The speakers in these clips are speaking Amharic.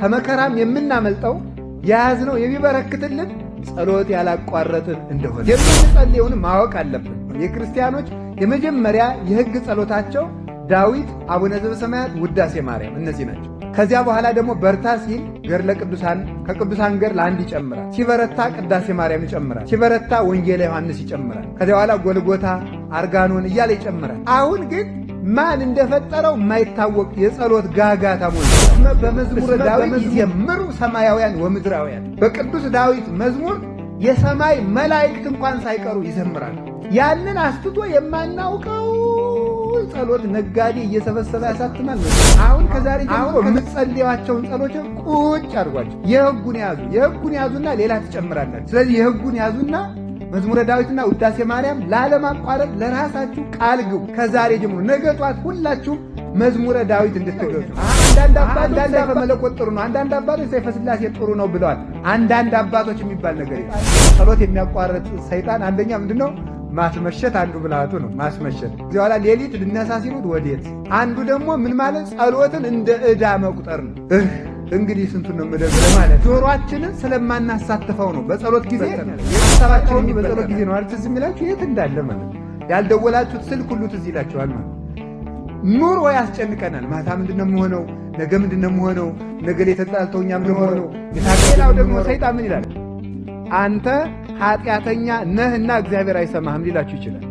ከመከራም የምናመልጠው የያዝነው የሚበረክትልን ጸሎት ያላቋረጥን እንደሆነ የምንጸልየውን ማወቅ አለብን። የክርስቲያኖች የመጀመሪያ የሕግ ጸሎታቸው ዳዊት፣ አቡነ ዘበሰማያት፣ ውዳሴ ማርያም እነዚህ ናቸው። ከዚያ በኋላ ደግሞ በርታ ሲል ገድለ ቅዱሳን ከቅዱሳን ገድል አንድ ይጨምራል። ሲበረታ ቅዳሴ ማርያም ይጨምራል። ሲበረታ ወንጌለ ዮሐንስ ይጨምራል። ከዚያ በኋላ ጎልጎታ፣ አርጋኖን እያለ ይጨምራል። አሁን ግን ማን እንደፈጠረው የማይታወቅ የጸሎት ጋጋታ ሞልቷል። በመዝሙረ ዳዊት ይዘምሩ ሰማያውያን ወምድራውያን። በቅዱስ ዳዊት መዝሙር የሰማይ መላእክት እንኳን ሳይቀሩ ይዘምራሉ። ያንን አስትቶ የማናውቀው ጸሎት ነጋዴ እየሰበሰበ ያሳትማል። አሁን ከዛሬ ጀምሮ የምትጸልዩዋቸውን ጸሎችን ቁጭ አድርጓቸው። የሕጉን ያዙና ሌላ ትጨምራላችሁ። ስለዚህ የሕጉን ያዙና መዝሙረ ዳዊትና ውዳሴ ማርያም ላለማቋረጥ ለራሳችሁ ቃል ግቡ። ከዛሬ ጀምሮ ነገ ጧት ሁላችሁም መዝሙረ ዳዊት እንድትገዙ። አንዳንድ አባቶች ሰይፈ መለኮት ጥሩ ነው፣ አንዳንድ አባቶች ሰይፈ ሥላሴ ጥሩ ነው ብለዋል። አንዳንድ አባቶች የሚባል ነገር የለም። ጸሎት የሚያቋርጥ ሰይጣን አንደኛ ምንድነው? ማስመሸት አንዱ ብልሃቱ ነው። ማስመሸት እዚህ በኋላ ሌሊት ልነሳ ሲሉት ወዴት። አንዱ ደግሞ ምን ማለት ጸሎትን እንደ ዕዳ መቁጠር ነው። እንግዲህ ስንቱን ነው የምደግመው ማለት ጆሮአችንን ስለማናሳትፈው ነው። በጸሎት ጊዜ ሐሳባችን በጸሎት ጊዜ ነው አይደል የሚላችሁ የት እንዳለ ማለት ያልደወላችሁት ስልክ ሁሉ ትዝ ይላችኋል ማለት ኑሮ ያስጨንቀናል። ማታ ምንድነው የምሆነው? ነገ ምንድነው የምሆነው? ነገ ላይ ተጣልተውኛ ምን ሆነው? የታገላው ደግሞ ሰይጣን ምን ይላል? አንተ ኃጢአተኛ ነህና እግዚአብሔር አይሰማህም ሊላችሁ ይችላል።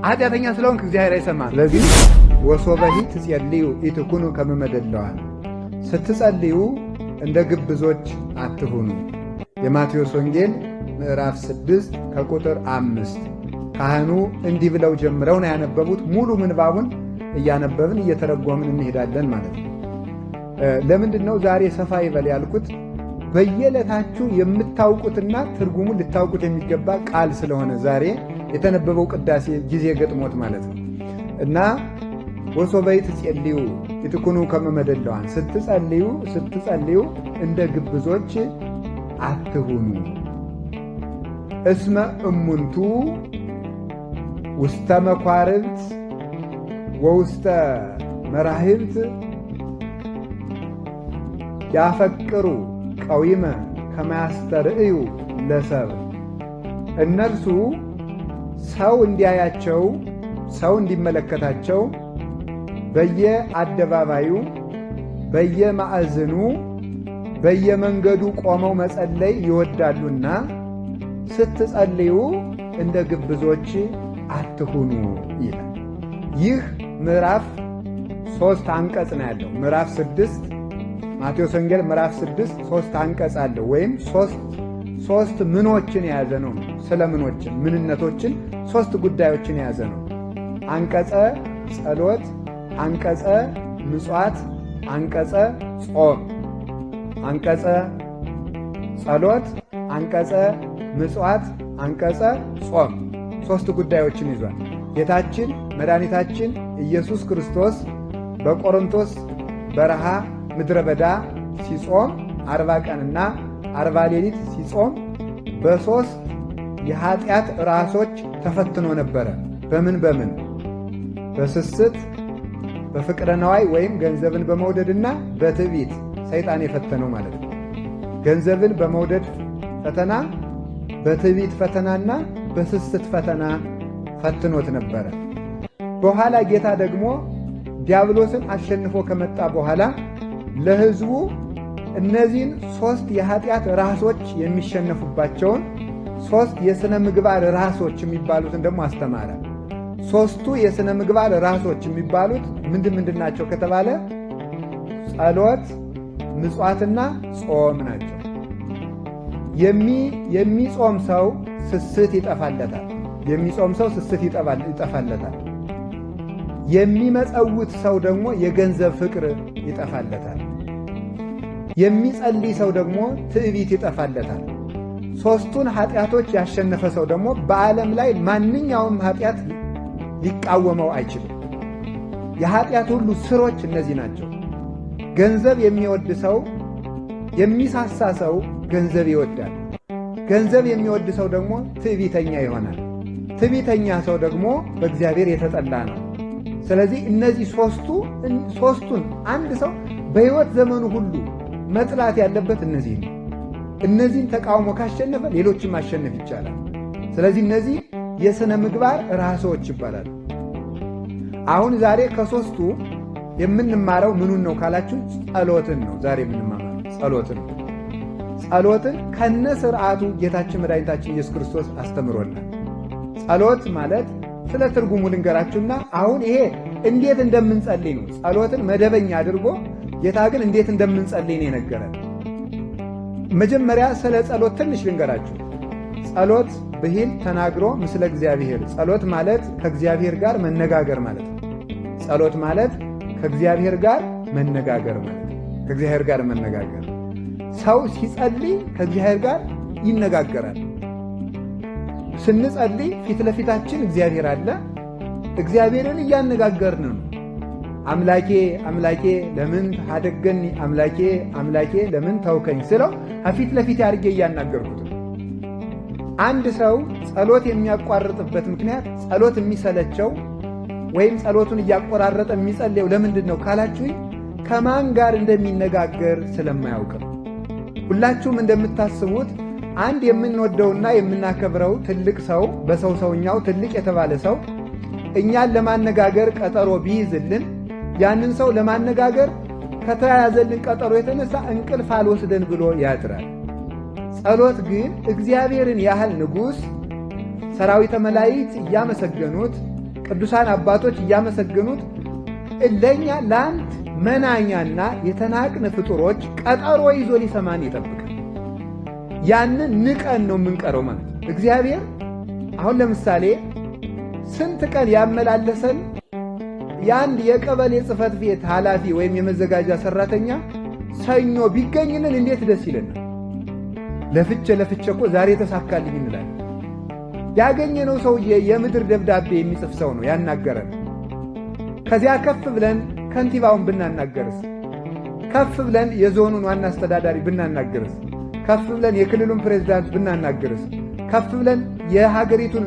ኃጢአተኛ ስለሆንክ እግዚአብሔር አይሰማህም። ስለዚህ ወሶበሂ ትጸልዩ ኢትኩኑ ከመ መደለዋን፣ ስትጸልዩ እንደ ግብዞች አትሁኑ። የማቴዎስ ወንጌል ምዕራፍ 6 ከቁጥር 5። ካህኑ እንዲህ ብለው ጀምረው ነው ያነበቡት። ሙሉ ምንባቡን እያነበብን እየተረጎምን እንሄዳለን ማለት ነው። ለምንድን ነው ዛሬ ሰፋ ይበል ያልኩት? በየዕለታችሁ የምታውቁትና ትርጉሙን ልታውቁት የሚገባ ቃል ስለሆነ ዛሬ የተነበበው ቅዳሴ ጊዜ ገጥሞት ማለት ነው እና ወሶበይ ትጸልዩ ኢትኩኑ ከመ መደለዋን፣ ስትጸልዩ እንደ ግብዞች አትሁኑ። እስመ እሙንቱ ውስተ መኳርብት ወውስተ መራህብት ያፈቅሩ ቀዊመ ከማያስተርእዩ ለሰብ። እነርሱ ሰው እንዲያያቸው፣ ሰው እንዲመለከታቸው በየአደባባዩ፣ በየማዕዝኑ፣ በየመንገዱ ቆመው መጸለይ ይወዳሉና ስትጸልዩ እንደ ግብዞች አትሁኑ ይላል። ይህ ምዕራፍ 3 አንቀጽ ነው ያለው። ምዕራፍ 6 ማቴዎስ ወንጌል ምዕራፍ 6 3 አንቀጽ አለው። ወይም ሶስት ምኖችን የያዘ ነው። ስለ ምኖችን ምንነቶችን 3 ጉዳዮችን የያዘ ነው። አንቀጸ ጸሎት፣ አንቀጸ ምጽዋት፣ አንቀጸ ጾም። አንቀጸ ጸሎት፣ አንቀጸ ምጽዋት፣ አንቀጸ ጾም 3 ጉዳዮችን ይዟል። ጌታችን መድኃኒታችን ኢየሱስ ክርስቶስ በቆሮንቶስ በረሃ ምድረ በዳ ሲጾም 40 ቀንና 40 ሌሊት ሲጾም በ3 የኃጢአት ራሶች ተፈትኖ ነበረ። በምን? በስስት፣ በፍቅረ ነዋይ ወይም ገንዘብን በመውደድና በትዕቢት ሰይጣን የፈተነው ማለት ነው። ገንዘብን በመውደድ ፈተና፣ በትዕቢት ፈተናና በስስት ፈተና ፈትኖት ነበረ። በኋላ ጌታ ደግሞ ዲያብሎስን አሸንፎ ከመጣ በኋላ ለሕዝቡ እነዚህን 3 የኃጢአት ራሶች የሚሸነፉባቸውን 3 የሥነ ምግባር ራሶች የሚባሉትን ደግሞ አስተማረ። 3ቱ የሥነ ምግባር ራሶች የሚባሉት ምንድን ናቸው ከተባለ ጸሎት፣ ምጽዋትና ጾም ናቸው። የሚጾም ሰው ስስት ይጠፋለታል። የሚመጸውት ሰው ደግሞ የገንዘብ ፍቅር ይጠፋለታል። የሚጸልይ ሰው ደግሞ ትዕቢት ይጠፋለታል። 3ቱን ኃጢአቶች ያሸነፈ ሰው ደግሞ በዓለም ላይ ማንኛውም ኃጢአት ሊቃወመው አይችልም። የኃጢአት ሁሉ ስሮች እነዚህ ናቸው። ገንዘብ የሚወድ ሰው፣ የሚሳሳ ሰው ገንዘብ ይወዳል። ገንዘብ የሚወድ ሰው ደግሞ ትዕቢተኛ ይሆናል። ትዕቢተኛ ሰው ደግሞ በእግዚአብሔር የተጠላ ነው። ስለዚህ እነዚህ ሦስቱን አንድ ሰው በሕይወት ዘመኑ ሁሉ መጥላት ያለበት እነዚህ ነው። እነዚህን ተቃውሞ ካሸነፈ ሌሎችን ማሸነፍ ይቻላል። ስለዚህ እነዚህ የሥነ ምግባር ራሶች ይባላሉ። አሁን ዛሬ ከሦስቱ የምንማረው ምኑን ነው ካላችሁ ጸሎትን ነው። ዛሬ የምንማረው ጸሎትን ነው። ጸሎትን ከነ ሥርዓቱ ጌታችን መድኃኒታችን ኢየሱስ ክርስቶስ አስተምሮናል። ጸሎት ማለት ስለ ትርጉሙ ልንገራችሁና አሁን ይሄ እንዴት እንደምንጸልይ ነው። ጸሎትን መደበኛ አድርጎ ጌታ ግን እንዴት እንደምንጸልይ ነው የነገረን። መጀመሪያ ስለ ጸሎት ትንሽ ልንገራችሁ። ጸሎት ብሂል ተናግሮ ምስለ እግዚአብሔር። ጸሎት ማለት ከእግዚአብሔር ጋር መነጋገር ማለት ነው። ጸሎት ማለት ከእግዚአብሔር ጋር መነጋገር ማለት ነው። ከእግዚአብሔር ጋር መነጋገር። ሰው ሲጸልይ ከእግዚአብሔር ጋር ይነጋገራል። ስንጸልይ ፊት ለፊታችን እግዚአብሔር አለ። እግዚአብሔርን እያነጋገርን ነው። አምላኬ አምላኬ ለምን ታደገኒ፣ አምላኬ አምላኬ ለምን ተውከኝ ስለው ፊት ለፊት አድርጌ እያናገርኩት ነው። አንድ ሰው ጸሎት የሚያቋርጥበት ምክንያት ጸሎት የሚሰለቸው ወይም ጸሎቱን እያቆራረጠ የሚጸልየው ለምንድን ነው ካላችሁኝ ከማን ጋር እንደሚነጋገር ስለማያውቅ ነው። ሁላችሁም እንደምታስቡት አንድ የምንወደውና የምናከብረው ትልቅ ሰው በሰው ሰውኛው ትልቅ የተባለ ሰው እኛን ለማነጋገር ቀጠሮ ቢይዝልን ያንን ሰው ለማነጋገር ከተያያዘልን ቀጠሮ የተነሳ እንቅልፍ አልወስደን ብሎ ያድራል። ጸሎት ግን እግዚአብሔርን ያህል ንጉሥ ሰራዊተ መላእክት እያመሰገኑት ቅዱሳን አባቶች እያመሰገኑት ለእኛ ለአንድ መናኛና የተናቅን ፍጡሮች ቀጠሮ ይዞ ሊሰማን ይጠብቃል። ያንን ንቀን ነው የምንቀረው ማለት ነው። እግዚአብሔር አሁን ለምሳሌ ስንት ቀን ያመላለሰን የአንድ የቀበሌ ጽሕፈት ቤት ኃላፊ ወይም የመዘጋጃ ሠራተኛ ሰኞ ቢገኝልን እንዴት ደስ ይለናል። ለፍቼ እኮ ዛሬ ተሳካልኝ እንላለን። ያገኘነው ሰውዬ የምድር ደብዳቤ የሚጽፍ ሰው ነው ያናገረን። ከዚያ ከፍ ብለን ከንቲባውን ብናናገርስ፣ ከፍ ብለን የዞኑን ዋና አስተዳዳሪ ብናናገርስ፣ ከፍ ብለን የክልሉን ፕሬዝዳንት ብናናገርስ፣ ከፍ ብለን የሀገሪቱን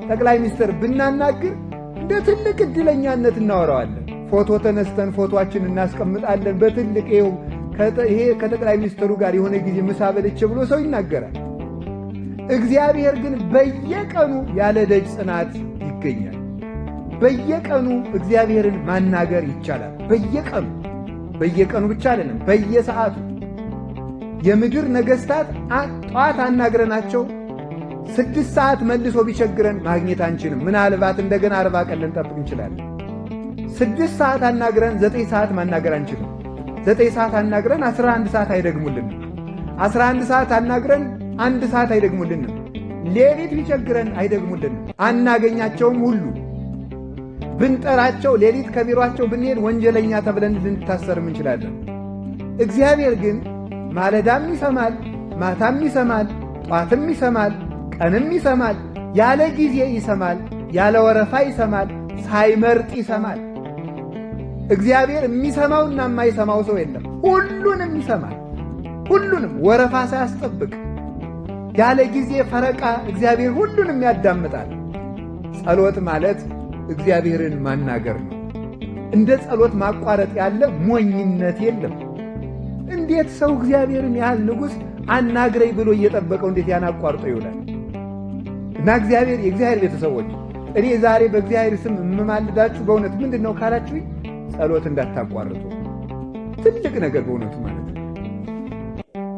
ጠቅላይ ሚኒስትር ብናናግር እንደ ትልቅ ዕድለኛነት እናወራዋለን። ፎቶ ተነስተን ፎቶአችን እናስቀምጣለን በትልቅ ይሄ ከጠቅላይ ሚኒስትሩ ጋር የሆነ ጊዜ ምሳ በልቼ ብሎ ሰው ይናገራል። እግዚአብሔር ግን በየቀኑ ያለ ደጅ ጽናት ይገኛል። በየቀኑ እግዚአብሔርን ማናገር ይቻላል። በየቀኑ ብቻ አይደለም፣ በየሰዓቱ የምድር ነገሥታት ጠዋት አናግረናቸው 6 ሰዓት መልሶ ቢቸግረን ማግኘት አንችልም። ምናልባት እንደገና 40 ቀን ልንጠብቅ እንችላለን። 6 ሰዓት አናግረን 9 ሰዓት ማናገር አንችልም። 9 ሰዓት አናግረን 11 ሰዓት አይደግሙልንም። 11 ሰዓት አናግረን 1 ሰዓት አይደግሙልንም። ሌሊት ቢቸግረን አይደግሙልንም። አናገኛቸውም። ሁሉ ብንጠራቸው ሌሊት ከቢሮአቸው ብንሄድ ወንጀለኛ ተብለን ልንታሰርም እንችላለን። እግዚአብሔር ግን ማለዳም ይሰማል፣ ማታም ይሰማል፣ ጧትም ይሰማል፣ ቀንም ይሰማል፣ ያለ ጊዜ ይሰማል፣ ያለ ወረፋ ይሰማል፣ ሳይመርጥ ይሰማል። እግዚአብሔር የሚሰማውና የማይሰማው ሰው የለም። ሁሉንም ይሰማል። ሁሉንም ወረፋ ሳያስጠብቅ ያለ ጊዜ ፈረቃ እግዚአብሔር ሁሉንም ያዳምጣል። ጸሎት ማለት እግዚአብሔርን ማናገር ነው። እንደ ጸሎት ማቋረጥ ያለ ሞኝነት የለም። እንዴት ሰው እግዚአብሔርን ያህል ንጉሥ አናግረኝ ብሎ እየጠበቀው እንዴት ያን አቋርጦ ይውላል? እና የእግዚአብሔር ቤተሰቦች እኔ ዛሬ በእግዚአብሔር ስም የምማልዳችሁ በእውነት ምንድን ነው ካላችሁ ጸሎት እንዳታቋርጡ። ትልቅ ነገር በእውነቱ ማለት ነው።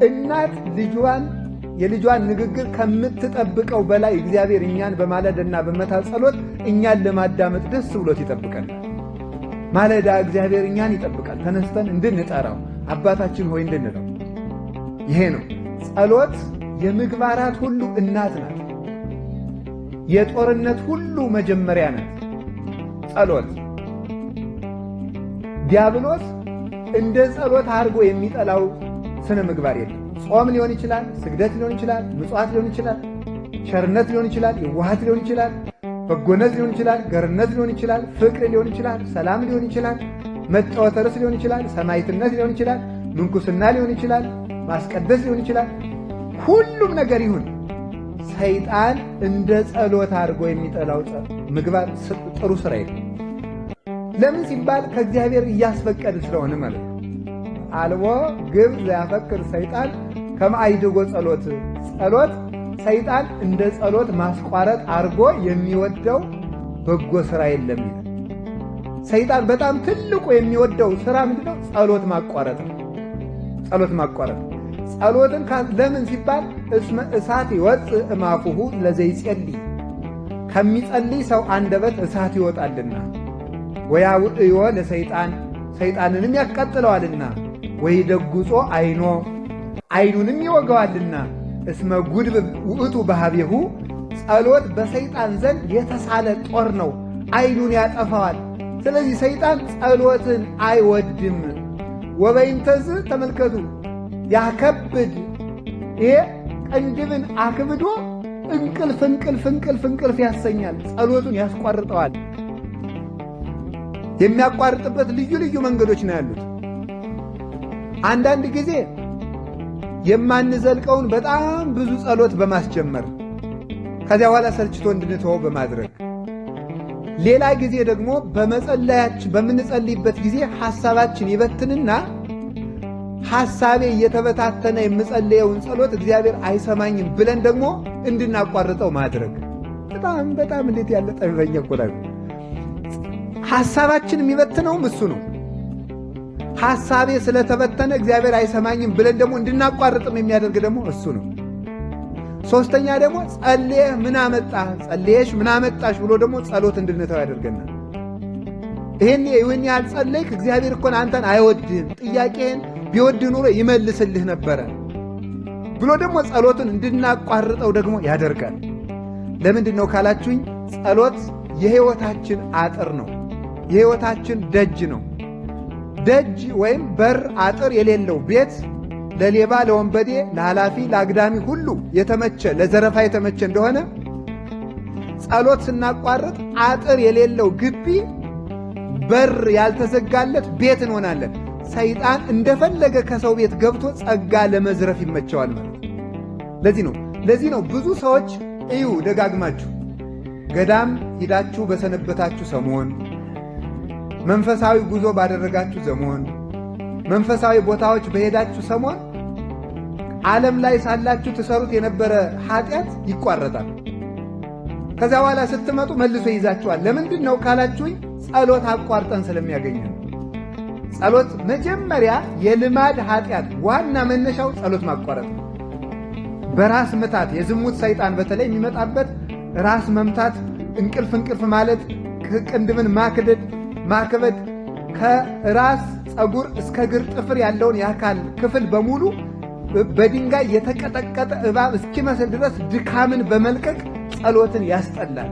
እናት የልጇን ንግግር ከምትጠብቀው በላይ እግዚአብሔር እኛን በማለዳና በመታ ጸሎት እኛን ለማዳመጥ ደስ ብሎት ይጠብቀናል። ማለዳ እግዚአብሔር እኛን ይጠብቃል። ተነስተን እንድንጠራው አባታችን ሆይ እንድንለው። ይሄ ነው ጸሎት። የምግባራት ሁሉ እናት ናት። የጦርነት ሁሉ መጀመሪያ ናት ጸሎት። ዲያብሎስ እንደ ጸሎት አድርጎ የሚጠላው ስነ ምግባር የለም። ጾም ሊሆን ይችላል፣ ስግደት ሊሆን ይችላል፣ ምጽዋት ሊሆን ይችላል፣ ቸርነት ሊሆን ይችላል፣ የዋሃት ሊሆን ይችላል፣ በጎነት ሊሆን ይችላል፣ ገርነት ሊሆን ይችላል፣ ፍቅር ሊሆን ይችላል፣ ሰላም ሊሆን ይችላል፣ መጫወተ ርዕስ ሊሆን ይችላል፣ ሰማዕትነት ሊሆን ይችላል፣ ምንኩስና ሊሆን ይችላል፣ ማስቀደስ ሊሆን ይችላል። ሁሉም ነገር ይሁን ሰይጣን እንደ ጸሎት አድርጎ የሚጠላው ምግባር ጥሩ ሥራ የለም። ለምን ሲባል ከእግዚአብሔር እያስፈቀድ ስለሆነ ማለት ነው። አልቦ ግብ ዘያፈቅር ሰይጣን ከመአይድጎ ጸሎት። ጸሎት ሰይጣን እንደ ጸሎት ማስቋረጥ አርጎ የሚወደው በጎ ሥራ የለም ይላል። ሰይጣን በጣም ትልቁ የሚወደው ሥራ ምንድነው? ጸሎት ማቋረጥ ነው። ጸሎት ማቋረጥ ጸሎትን ለምን ሲባል እስመ እሳት ይወፅእ እማፉሁ ለዘይጸልይ፣ ከሚጸልይ ሰው አንደበት እሳት ይወጣልና፣ ወያውዕዮ ለሰይጣን፣ ሰይጣንንም ያቃጥለዋልና፣ ወይደጉጾ አይኖ፣ አይኑንም ይወገዋልና፣ እስመ ጉድብ ውእቱ ባህቤሁ፣ ጸሎት በሰይጣን ዘንድ የተሳለ ጦር ነው፣ አይኑን ያጠፋዋል። ስለዚህ ሰይጣን ጸሎትን አይወድም። ወበይንተዝ ተመልከቱ ያከብድ፣ ይሄ ቅንድብን አክብዶ እንቅልፍ ያሰኛል። ጸሎቱን ያስቋርጠዋል። የሚያቋርጥበት ልዩ ልዩ መንገዶች ነው ያሉት። አንዳንድ ጊዜ የማንዘልቀውን በጣም ብዙ ጸሎት በማስጀመር ከዚያ በኋላ ሰልችቶ እንድንተወው በማድረግ፣ ሌላ ጊዜ ደግሞ በምንጸልይበት ጊዜ ሐሳባችን ይበትንና ሐሳቤ እየተበታተነ የምጸልየውን ጸሎት እግዚአብሔር አይሰማኝም ብለን ደግሞ እንድናቋርጠው ማድረግ። በጣም እንዴት ያለ ጠበኛ እኮ ነው። ሐሳባችን የሚበትነውም እሱ ነው። ሐሳቤ ስለተበተነ እግዚአብሔር አይሰማኝም ብለን ደግሞ እንድናቋርጥም የሚያደርግ ደግሞ እሱ ነው። ሶስተኛ ደግሞ ጸልየህ ምን አመጣህ፣ ጸልየሽ ምን አመጣሽ ብሎ ደግሞ ጸሎት እንድንተው ያደርገናል። ይህን ያህል ጸለይክ፣ እግዚአብሔር እኮ አንተን አይወድህም፣ ጥያቄህን ቢወድ ኑሮ ይመልስልህ ነበረ ብሎ ደግሞ ጸሎትን እንድናቋርጠው ደግሞ ያደርጋል። ለምንድን ነው ካላችሁኝ፣ ጸሎት የሕይወታችን አጥር ነው። የሕይወታችን ደጅ ነው። ደጅ ወይም በር አጥር የሌለው ቤት ለሌባ፣ ለወንበዴ፣ ለኃላፊ፣ ለአግዳሚ ሁሉ የተመቸ ለዘረፋ የተመቸ እንደሆነ ጸሎት ስናቋርጥ አጥር የሌለው ግቢ፣ በር ያልተዘጋለት ቤት እንሆናለን። ሰይጣን እንደፈለገ ከሰው ቤት ገብቶ ጸጋ ለመዝረፍ ይመቸዋል ማለት። ለዚህ ነው ብዙ ሰዎች እዩ ደጋግማችሁ ገዳም ሂዳችሁ በሰነበታችሁ ሰሞን፣ መንፈሳዊ ጉዞ ባደረጋችሁ ሰሞን፣ መንፈሳዊ ቦታዎች በሄዳችሁ ሰሞን ዓለም ላይ ሳላችሁ ትሰሩት የነበረ ኃጢአት ይቋረጣል። ከዚያ በኋላ ስትመጡ መልሶ ይዛችኋል። ለምንድን ነው ካላችሁኝ፣ ጸሎት አቋርጠን ስለሚያገኘን። ጸሎት መጀመሪያ የልማድ ኃጢአት ዋና መነሻው ጸሎት ማቋረጥ ነው። በራስ ምታት የዝሙት ሰይጣን በተለይ የሚመጣበት ራስ መምታት፣ እንቅልፍ ማለት፣ ቅንድብን ማክበድ፣ ከራስ ፀጉር እስከ እግር ጥፍር ያለውን የአካል ክፍል በሙሉ በድንጋይ የተቀጠቀጠ እባብ እስኪመስል ድረስ ድካምን በመልቀቅ ጸሎትን ያስጠላል።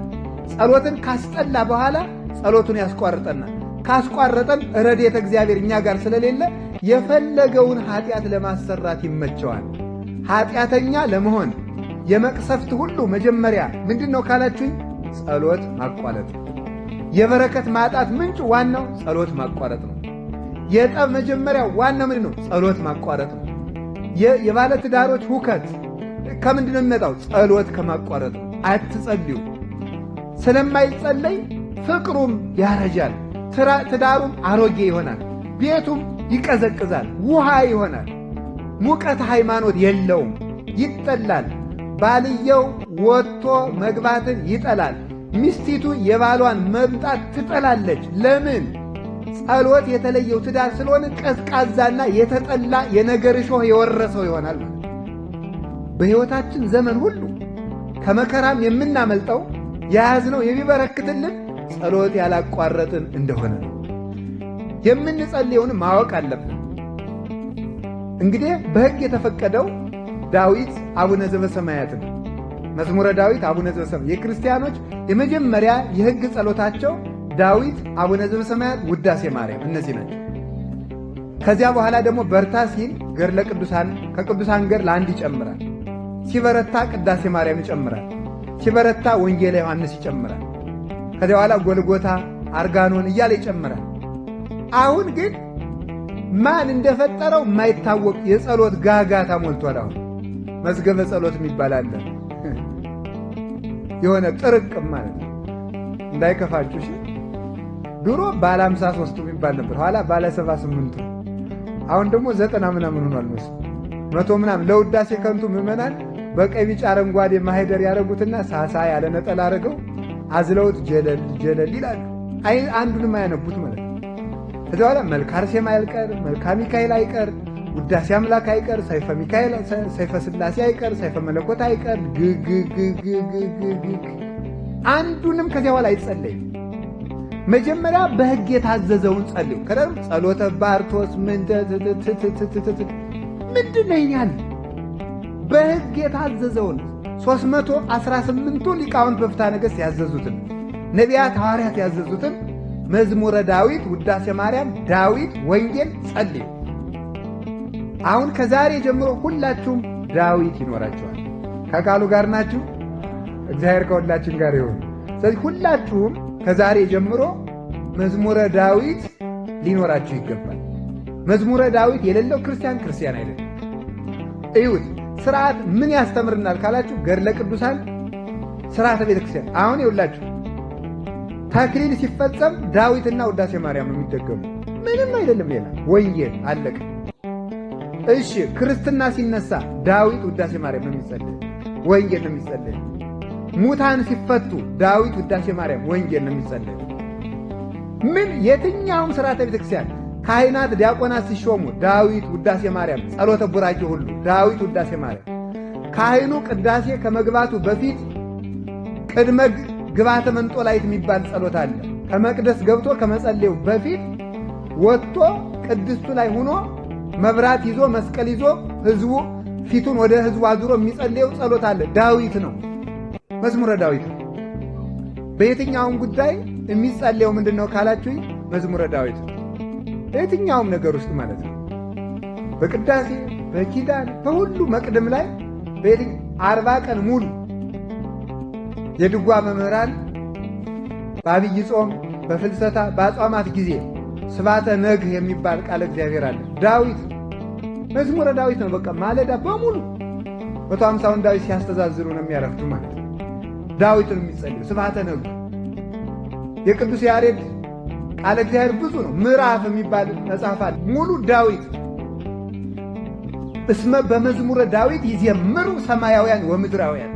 ጸሎትን ካስጠላ በኋላ ጸሎቱን ያስቋርጠናል። ካስቋረጠን ረድኤተ እግዚአብሔር እኛ ጋር ስለሌለ የፈለገውን ኃጢአት ለማሰራት ይመቸዋል። ኃጢአተኛ ለመሆን የመቅሰፍት ሁሉ መጀመሪያ ምንድን ነው ካላችሁኝ፣ ጸሎት ማቋረጥ። የበረከት ማጣት ምንጭ ዋናው ጸሎት ማቋረጥ ነው። የጠብ መጀመሪያ ዋናው ምንድን ነው? ጸሎት ማቋረጥ ነው። የባለ ትዳሮች ሁከት ከምንድን ነው የሚመጣው? ጸሎት ከማቋረጥ ነው። አትጸልዩ። ስለማይጸለይ ፍቅሩም ያረጃል፣ ትዳሩም አሮጌ ይሆናል፣ ቤቱም ይቀዘቅዛል፣ ውሃ ይሆናል፣ ሙቀት ሃይማኖት የለውም፣ ይጠላል። ባልየው ወጥቶ መግባትን ይጠላል፣ ሚስቲቱ የባሏን መምጣት ትጠላለች። ለምን? ጸሎት የተለየው ትዳር ስለሆነ ቀዝቃዛና የተጠላ የነገር እሾህ የወረሰው ይሆናል። በሕይወታችን ዘመን ሁሉ ከመከራም የምናመልጠው የያዝነው የሚበረክትልን ጸሎት ያላቋረጥን እንደሆነ ነው። የምንጸልየውን ማወቅ አለብን። እንግዲህ በሕግ የተፈቀደው ዳዊት አቡነ ዘበሰማያት ነው። መዝሙረ ዳዊት አቡነ ዘበሰማያት የክርስቲያኖች የመጀመሪያ የሕግ ጸሎታቸው ዳዊት፣ አቡነ ዘበሰማያት፣ ውዳሴ ማርያም እነዚህ ናቸው። ከዚያ በኋላ ደግሞ በርታ ሲል ገድለ ቅዱሳን ከቅዱሳን ገድል አንድ ይጨምራል። ሲበረታ ቅዳሴ ማርያም ይጨምራል። ሲበረታ ወንጌለ ዮሐንስ ይጨምራል። ከዚያ በኋላ ጎልጎታ፣ አርጋኖን እያለ ይጨምራል። አሁን ግን ማን እንደፈጠረው የማይታወቅ የጸሎት ጋጋታ ሞልቷል። አሁን መዝገበ ጸሎት የሚባል አለ። የሆነ ጥርቅም ማለት ነው። እንዳይከፋችሁ ድሮ ባለ 53ቱ የሚባል ነበር፣ ኋላ ባለ 78ቱ አሁን ደግሞ 90 ምናምን ሆኗል መሰለኝ 100 ምናምን። ለውዳሴ ከንቱ ምዕመናን በቀይ ቢጫ አረንጓዴ ማህደር ያረጉትና ሳሳ ያለ ነጠላ አረገው አዝለውት ጀለል ጀለል ይላሉ። አንዱንም አያነቡት ማለት ነው። ከዚያ በኋላ መልካ አርሴማ አይቀር፣ መልካ ሚካኤል አይቀር፣ ውዳሴ አምላክ አይቀር፣ ሰይፈ ሚካኤል፣ ሰይፈ ስላሴ አይቀር፣ ሰይፈ መለኮት አይቀር፣ ግግግግግግ አንዱንም ከዚያ በኋላ አይጸለይም። መጀመሪያ በሕግ የታዘዘውን ጸልዩ። ከደም ጸሎተ ባርቶስ ምንድነው ይኛል? በሕግ የታዘዘውን 318ቱ ሊቃውንት በፍትሐ ነገሥት ያዘዙትን ነቢያት ሐዋርያት ያዘዙትን መዝሙረ ዳዊት፣ ውዳሴ ማርያም፣ ዳዊት፣ ወንጌል ጸልዩ። አሁን ከዛሬ ጀምሮ ሁላችሁም ዳዊት ይኖራችኋል። ከቃሉ ጋር ናችሁ። እግዚአብሔር ከሁላችን ጋር ይሁን። ስለዚህ ሁላችሁም ከዛሬ ጀምሮ መዝሙረ ዳዊት ሊኖራችሁ ይገባል። መዝሙረ ዳዊት የሌለው ክርስቲያን ክርስቲያን አይደለም። እዩት። ስርዓት ምን ያስተምርናል ካላችሁ ገድለ ቅዱሳን፣ ስርዓተ ቤተ ክርስቲያን። አሁን ይውላችሁ ተክሊል ሲፈጸም ዳዊትና ውዳሴ ማርያም ነው የሚደገሙ። ምንም አይደለም ሌላ። ወንጌል አለቀ። እሺ ክርስትና ሲነሳ ዳዊት ውዳሴ ማርያም ነው የሚጸለይ፣ ወንጌል ነው የሚጸለይ። ሙታን ሲፈቱ ዳዊት ውዳሴ ማርያም ወንጌል ነው የሚጸለይ። ምን የትኛውም ስርዓተ ቤተ ክርስቲያን ካህናት ዲያቆናት ሲሾሙ ዳዊት ውዳሴ ማርያም፣ ጸሎተ ቡራኬ ሁሉ ዳዊት ውዳሴ ማርያም። ካህኑ ቅዳሴ ከመግባቱ በፊት ቅድመ ግባተ መንጦላይት የሚባል ጸሎት አለ። ከመቅደስ ገብቶ ከመጸለዩ በፊት ወጥቶ ቅድስቱ ላይ ሆኖ መብራት ይዞ መስቀል ይዞ ህዝቡ ፊቱን ወደ ህዝቡ አዙሮ የሚጸልየው ጸሎት አለ። ዳዊት ነው፣ መዝሙረ ዳዊት ነው። በየትኛውም ጉዳይ የሚጸልየው ምንድነው ካላችሁኝ መዝሙረ ዳዊት ነው። በየትኛውም ነገር ውስጥ ማለት ነው። በቅዳሴ በኪዳን በሁሉ መቅደም ላይ 40 ቀን ሙሉ የድጓ መምህራን በአብይ ጾም፣ በፍልሰታ፣ በአጽዋማት ጊዜ ስባተ ነግህ የሚባል ቃል እግዚአብሔር አለ። ዳዊት መዝሙረ ዳዊት ነው። በቃ ማለዳ በሙሉ 150ውን ዳዊት ሲያስተዛዝሩ ነው የሚያረፍቱ ማለት ነው። ዳዊት ነው የሚጸልዩ። ስባተ ነግህ የቅዱስ ያሬድ ቃለ እግዚአብሔር ብዙ ነው። ምዕራፍ የሚባል መጽሐፍ አለ ሙሉ ዳዊት። እስመ በመዝሙረ ዳዊት ይዘምሩ ሰማያውያን ወምድራውያን።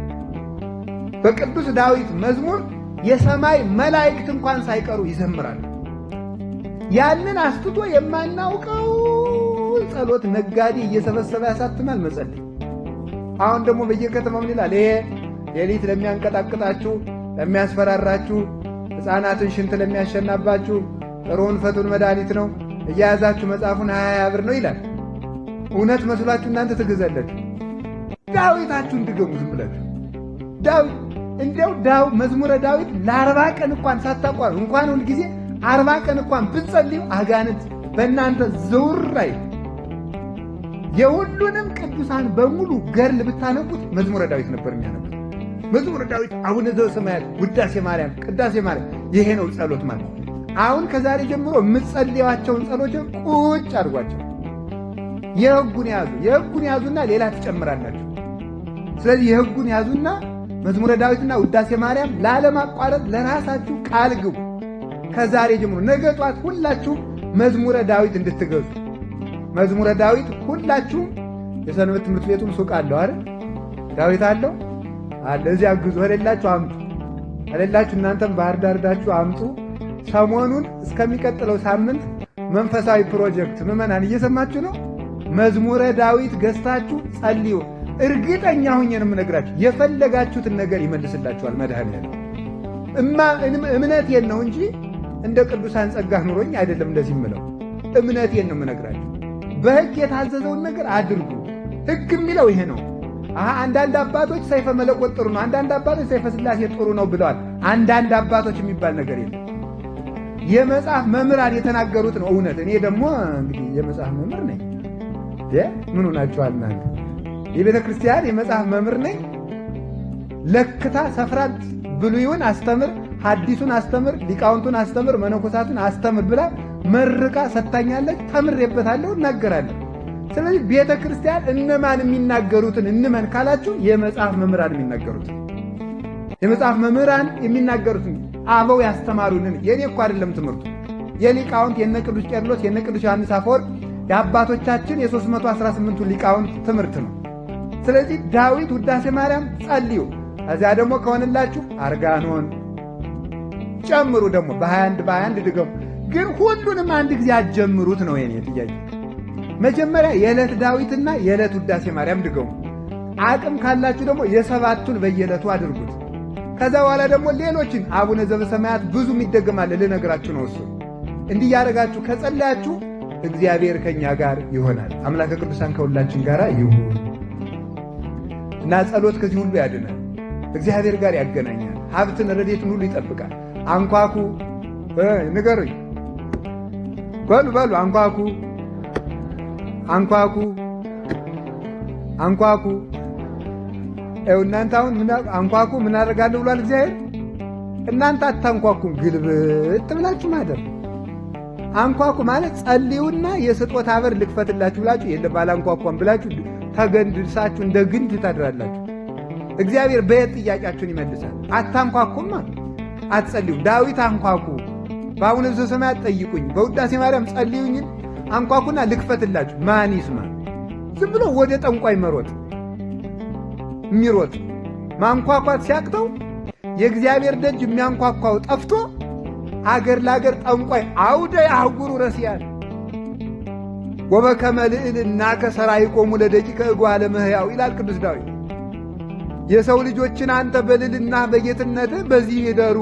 በቅዱስ ዳዊት መዝሙር የሰማይ መላእክት እንኳን ሳይቀሩ ይዘምራሉ። ያንን አስትቶ የማናውቀው ጸሎት ነጋዴ እየሰበሰበ ያሳትማል መጸለይ። አሁን ደግሞ በየከተማው ምን ይላል? ይሄ ሌሊት ለሚያንቀጣቅጣችሁ፣ ለሚያስፈራራችሁ፣ ሕፃናትን ሽንት ለሚያሸናባችሁ ጥሩውን ፈቱን መድኃኒት ነው እያያዛችሁ መጽሐፉን 20 ብር ነው ይላል። እውነት መስሏችሁ እናንተ ትገዛላችሁ። ዳዊታችሁን ድገሙ ዝም ብላችሁ። ዳዊት እንዲያው መዝሙረ ዳዊት ለ40 ቀን እንኳን ሳታቋሩ እንኳን ሁል ጊዜ 40 ቀን እንኳን ብትጸልዩ አጋንንት በእናንተ ዘውር ላይ የሁሉንም ቅዱሳን በሙሉ ገድል ብታነቡት መዝሙረ ዳዊት ነበር የሚያነቡት። መዝሙረ ዳዊት፣ አቡነ ዘበሰማያት፣ ውዳሴ ማርያም፣ ቅዳሴ ማርያም፣ ይሄ ነው ጸሎት ማለት። አሁን ከዛሬ ጀምሮ የምትጸልዩዋቸውን ጸሎችን ቁጭ አድርጓቸው። የሕጉን ያዙና ሌላ ትጨምራላችሁ። ስለዚህ የሕጉን ያዙና መዝሙረ ዳዊትና ውዳሴ ማርያም ላለማቋረጥ ለራሳችሁ ቃል ግቡ። ከዛሬ ጀምሮ ነገ ጧት ሁላችሁም መዝሙረ ዳዊት እንድትገዙ። መዝሙረ ዳዊት ሁላችሁም የሰንበት ትምህርት ቤቱን ሱቅ አለው አይደል? ዳዊት አለው አለ። እዚያ ግዙ። ከሌላችሁ አምጡ። ከሌላችሁ እናንተም ባህር ዳር ዳችሁ አምጡ። ሰሞኑን እስከሚቀጥለው ሳምንት መንፈሳዊ ፕሮጀክት ምዕመናን እየሰማችሁ ነው። መዝሙረ ዳዊት ገዝታችሁ ጸልዩ። እርግጠኛ ሆኜ ነው የምነግራችሁ፣ የፈለጋችሁትን ነገር ይመልስላችኋል መድኃኒዓለም። እምነቴን ነው እንጂ እንደ ቅዱሳን ጸጋ ኑሮኝ አይደለም እንደዚህ የምለው። እምነቴን ነው የምነግራችሁ። በሕግ የታዘዘውን ነገር አድርጉ። ሕግ የሚለው ይሄ ነው። አንዳንድ አባቶች ሰይፈ መለኮት ጥሩ ነው፣ አንዳንድ አባቶች ሰይፈ ስላሴ ጥሩ ነው ብለዋል። አንዳንድ አባቶች የሚባል ነገር የለም። የመጽሐፍ መምህራን የተናገሩት ነው እውነት። እኔ ደግሞ እንግዲህ የመጽሐፍ መምህር ነኝ። ምን ሆናችኋል እናንተ? የቤተ ክርስቲያን የመጽሐፍ መምህር ነኝ። ለክታ ሰፍራት ብሉይውን አስተምር፣ ሐዲሱን አስተምር፣ ሊቃውንቱን አስተምር፣ መነኮሳቱን አስተምር ብላ መርቃ ሰጥታኛለች። ተምሬበታለሁ፣ እናገራለሁ። ስለዚህ ቤተ ክርስቲያን እነማን የሚናገሩትን እንመን ካላችሁ የመጽሐፍ መምህራን የሚናገሩትን፣ የመጽሐፍ መምህራን የሚናገሩትን አበው ያስተማሩንን። የኔ እኮ አይደለም ትምህርቱ፣ የሊቃውንት የነ ቅዱስ ቄርሎስ የነ ቅዱስ ዮሐንስ አፈወርቅ የአባቶቻችን የ318ቱ ሊቃውንት ትምህርት ነው። ስለዚህ ዳዊት ውዳሴ ማርያም ጸልዩ፣ ከዚያ ደግሞ ከሆነላችሁ አርጋኖን ጨምሩ፣ ደግሞ በ21 ድገሙ። ግን ሁሉንም አንድ ጊዜ አትጀምሩት ነው የኔ ጥያቄ። መጀመሪያ የዕለት ዳዊትና የዕለት ውዳሴ ማርያም ድገሙ። አቅም ካላችሁ ደግሞ የሰባቱን በየዕለቱ አድርጉት። ከዛ በኋላ ደግሞ ሌሎችን አቡነ ዘበሰማያት ብዙ ይደገማል፣ ልነግራችሁ ነው። እሱ እንዲህ ያደረጋችሁ ከጸለያችሁ እግዚአብሔር ከኛ ጋር ይሆናል። አምላከ ቅዱሳን ከሁላችን ጋር ይሁን እና ጸሎት ከዚህ ሁሉ ያድናል፣ እግዚአብሔር ጋር ያገናኛል፣ ሀብትን ረድኤትን ሁሉ ይጠብቃል። አንኳኩ ንገሩኝ፣ በሉ አንኳኩ አንኳኩ አንኳኩ። እናንተ አሁን አንኳኩ ምን አደርጋለሁ ብሏል እግዚአብሔር። እናንተ አታንኳኩም፣ ግልብጥ ብላችሁ ማደር። አንኳኩ ማለት ጸልዩና የስጦታ በር ልክፈትላችሁ ብላችሁ የለም ባላንኳኳም ብላችሁ ተገንድሳችሁ እንደ ግንድ ታድራላችሁ። እግዚአብሔር በየት ጥያቄያችሁን ይመልሳል? አታንኳኩማ፣ አትጸልዩ። ዳዊት አንኳኩ፣ በአቡነ ዘበሰማያት ጠይቁኝ፣ በውዳሴ ማርያም ጸልዩኝ፣ አንኳኩና ልክፈትላችሁ። ማን ይስማ? ዝም ብሎ ወደ ጠንቋይ የሚሮጥ ማንኳኳት ሲያቅተው የእግዚአብሔር ደጅ የሚያንኳኳው ጠፍቶ አገር ለአገር ጠንቋይ አውደ ያህጉሩ ረሲያን ወበከመ ልዕልና ከሰራይቆሙ ለደቂቀ እጓለ እመሕያው ይላል ቅዱስ ዳዊት። የሰው ልጆችን አንተ በልልና በጌትነትህ በዚህ ይደሩ፣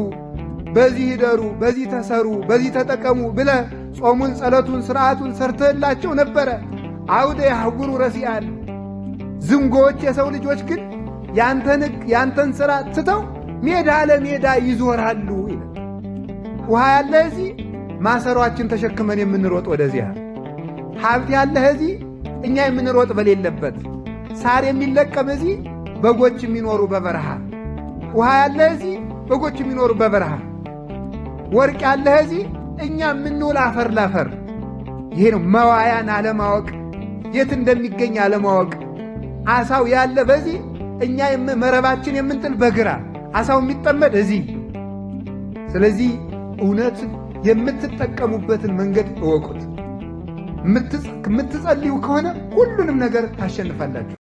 በዚህ ተሰሩ፣ በዚህ ተጠቀሙ ብለህ ጾሙን፣ ጸሎቱን፣ ሥርዓቱን ሰርተህላቸው ነበረ። አውደ ያህጉሩ ረሲያን ዝንጎዎች የሰው ልጆች ግን ያንተን ሕግ ያንተን ሥራ ትተው ሜዳ ለሜዳ ይዞራሉ ይላል። ውሃ ያለ እዚህ ማሰሯችን ተሸክመን የምንሮጥ ወደዚያ፣ ሀብት ያለ እዚህ እኛ የምንሮጥ በሌለበት፣ ሳር የሚለቀም እዚህ በጎች የሚኖሩ በበረሃ፣ ውሃ ያለ እዚህ በጎች የሚኖሩ በበረሃ፣ ወርቅ ያለ እዚህ እኛ የምንውል አፈር ላፈር። ይሄ ነው መዋያን አለማወቅ፣ የት እንደሚገኝ አለማወቅ። አሳው ያለ በዚህ እኛ መረባችን የምንጥል በግራ፣ አሳው የሚጠመድ እዚህ። ስለዚህ እውነት የምትጠቀሙበትን መንገድ እወቁት። የምትጸልዩ ከሆነ ሁሉንም ነገር ታሸንፋላችሁ።